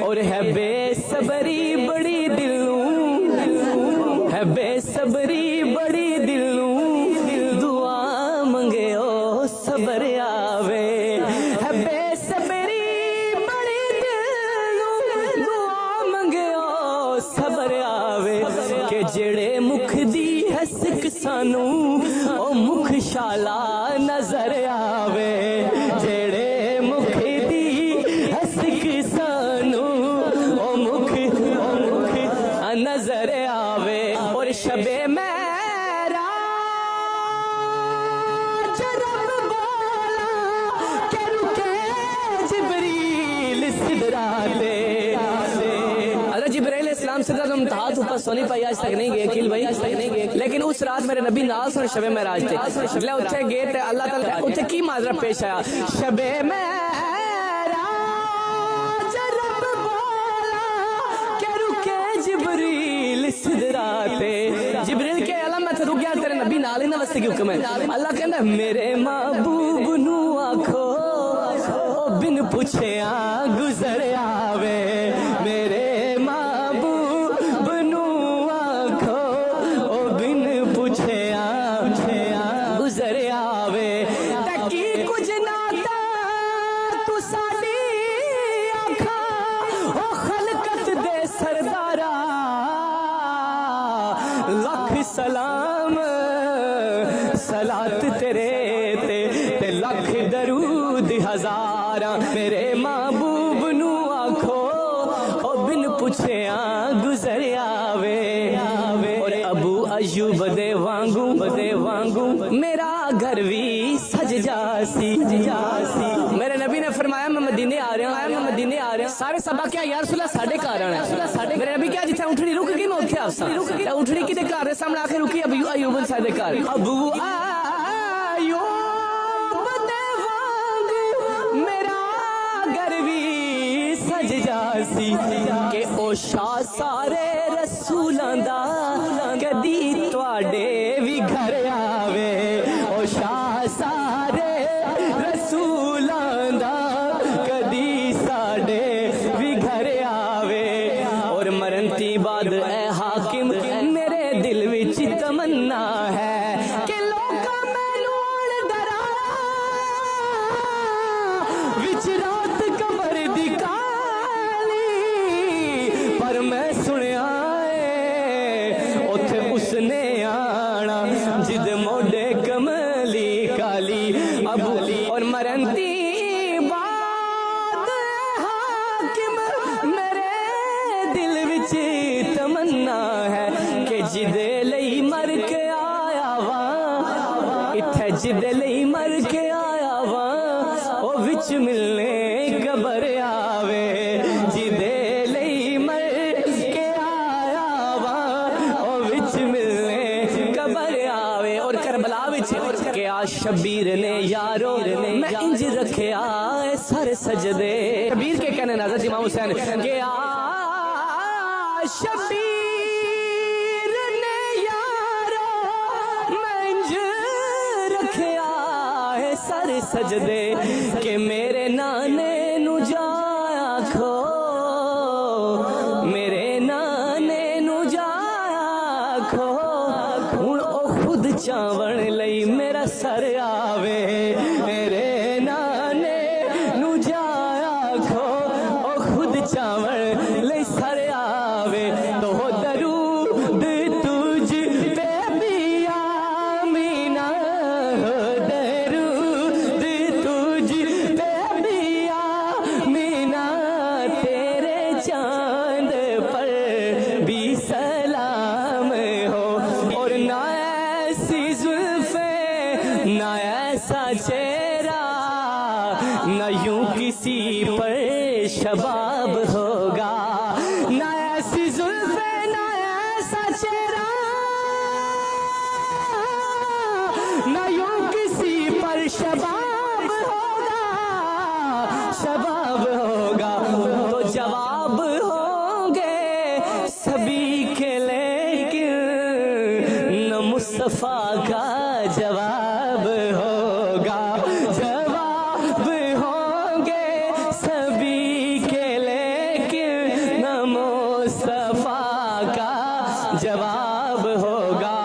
اور ہے بے صبری بڑی دلوں، ہے بے صبری بڑی دلوں، دعا منگے او صبر آوے، ہے بے صبری بڑی دلوں، دعا منگے او صبر آوے، کہ جڑے مکھ دی ہسک سانو او مکھ شالا نظر آوے، جڑے مکھ دی ہسک سانو او مکھ نظر آوے، اور شب معراج رب بولا کہ رکے جبریل سدراتے، حضرت جبرائیل السلام سدرۃ المنتہا تو اوپر سونی پائی آج تک نہیں گئے اکیل بھائی، لیکن اس رات میرے نبی نال سن شب معراج تھے، جلے اتھے گئے تے اللہ تعالیٰ اتھے کی معذرت پیش آیا، شب معراج رب بولا کہ رکے جبریل سدراتے، جبریل کے علم میں تھے رک گیا تیرے نبی نال ہی نہ واسطے کی حکم ہے، اللہ کہندا میرے محبوب نو آکھو او بن پوچھے گزر آوے، میرے محبوب نو آکھو او بن پوچھے گزر آوے، تکی کچھ ناتا تو ساڈی آکھا او خلقت دے سردارا، لکھ سلام صلات تیرے تے لکھ درود ہزاراں، میرے محبوب نو آکھو او بن پوچھیاں گزر آوے، اور ابو ایوب دے وانگوں میرا گھر بھی سج جاسی، میرے نبی نے فرمایا میں مدینے آ رہا ہوں، سارے صحابہ کیا یا رسول اللہ ساڈے گھر آنا ہے، میرے نبی کیا جتھے اٹھڑی رک گئی میں اوتھے آساں، اٹھڑی کدے گھر دے سامنے آ کے رکی ابو ایوب صاحب دے گھر، ابو ایوب دے وانگوں میرا گھر بھی سج جاسی، کہ او شاہ سارے رسولاں دا کدی تواڈے بھی گھر آوے، او شاہ سارے رسولاں دا کدی ساڈے بھی گھر آوے، اور مرن تی بعد اے حاکم میرے دل وچ تمنا ہے کہ لوکاں مینوں ڈرا وچ رات قبر دی کالی، پر میں سنیا اوتھے اس نے آنا جد موڈے کملی کالی، ابو اور مرنتی بات حاکم میرے دل وچ تمنا ہے کہ جدے لئی مر کے آیا واں، اتھے جدے لئی مر کے آیا واں او وچ ملنے قبر آوے، جدے لئی مر کے آیا واں او وچ ملنے قبر آوے، اور کربلا وچ کیا شبیر نے یارو میں انج رکھیا سر سجدے، شبیر کے کہنے حضرت امام حسین کیا شبیر نے یارو میں انج رکھیا سر سجدے، کہ میرے نانے نو جایا کھو، میرے نانے نو جایا کھو، ہن او خود چاون لئی میرا سر آوے، میرے نانے نو جایا کھو او خود چاون لئی سر آوے، تو درود تجھ پہ بھی آمینہ، درود تجھ پہ بھی آمینہ، تیرے چاند پر بھی سلام ہو، اور نہ ایسی زلفیں نہ ایسا چہرہ نہ یوں کسی پر شباب ہوگا، نہ ایسی زلفیں نہ ایسا چہرہ نہ یوں کسی پر شباب ہوگا، شباب ہوگا، تو جواب ہوں گے سبھی کے لیکن نہ مصطفیٰ کا جواب ہوگا، جواب ہوں گے سبھی کے لیکن کا جواب ہوگا